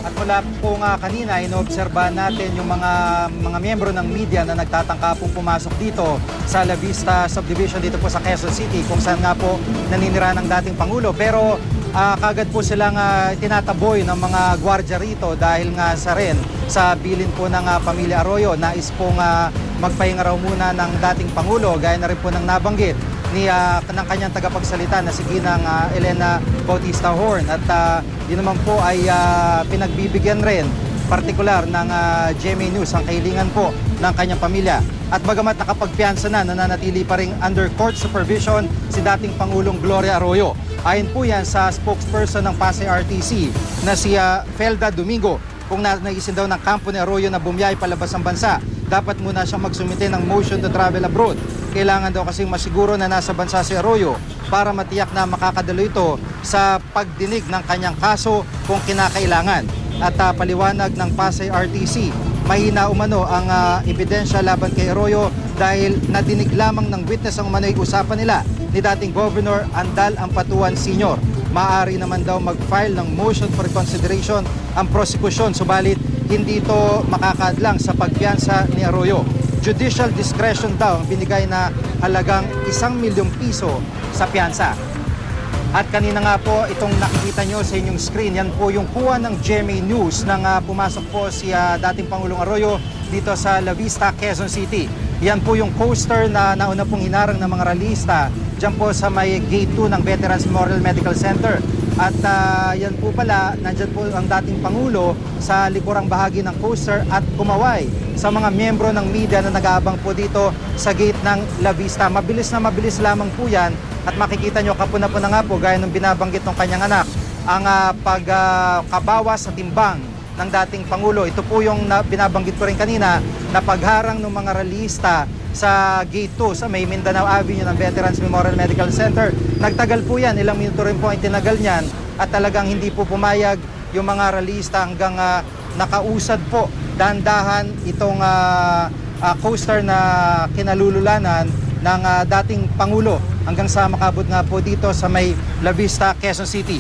At mula po nga kanina, inoobserbahan natin yung mga miyembro ng media na nagtatangka pong pumasok dito sa La Vista Subdivision dito po sa Quezon City, kung saan nga po naninira ng dating Pangulo. Pero kagad po silang tinataboy ng mga gwardiya rito dahil nga sa bilin po ng pamilya Arroyo. Nais pong magpahinga raw muna ng dating Pangulo, gaya na rin po ng nabanggit ng kanyang tagapagsalita na si Ginang Elena Bautista Horn. At yun naman po ay pinagbibigyan rin partikular ng GMA News ang kahilingan po ng kanyang pamilya. At bagamat nakapagpiyansa na, nananatili pa rin under court supervision si dating Pangulong Gloria Arroyo. Ayon po yan sa spokesperson ng Pasay RTC na si Felda Domingo. Kung naisin daw ng kampo ni Arroyo na bumiyay palabas ng bansa, dapat muna siyang magsumite ng motion to travel abroad. Kailangan daw kasing masiguro na nasa bansa si Arroyo para matiyak na makakadalo ito sa pagdinig ng kanyang kaso kung kinakailangan. At paliwanag ng Pasay RTC, mahina umano ang ebidensya laban kay Arroyo dahil nadinig lamang ng witness ang umano'y usapan nila ni dating Governor Andal Ampatuan Sr. Maaari naman daw mag-file ng motion for reconsideration ang prosecution, subalit hindi ito makakadlang sa pagpiyansa ni Arroyo. Judicial discretion daw ang binigay na halagang 1 milyong piso sa piyansa. At kanina nga po itong nakikita nyo sa inyong screen, yan po yung kuha ng GMA News nang pumasok po si dating Pangulong Arroyo dito sa La Vista, Quezon City. Yan po yung coaster na nauna pong hinarang ng mga ralista dyan po sa may gate 2 ng Veterans Memorial Medical Center. At yan po pala, nandyan po ang dating Pangulo sa likurang bahagi ng coaster at kumaway sa mga miyembro ng media na nag-aabang po dito sa gate ng La Vista. Mabilis na mabilis lamang po yan at makikita nyo kapuna-puna nga po gaya ng binabanggit ng kanyang anak ang pagkabawas sa timbang ng dating Pangulo. Ito po yung binabanggit ko rin kanina na pagharang ng mga ralista sa Gate 2 sa may Mindanao Avenue ng Veterans Memorial Medical Center. Nagtagal po yan, ilang minuto rin po ang tinagal niyan at talagang hindi po pumayag yung mga ralista hanggang nakausad po dahan-dahan itong coaster na kinalululanan ng dating Pangulo hanggang sa makabot nga po dito sa may La Vista, Quezon City.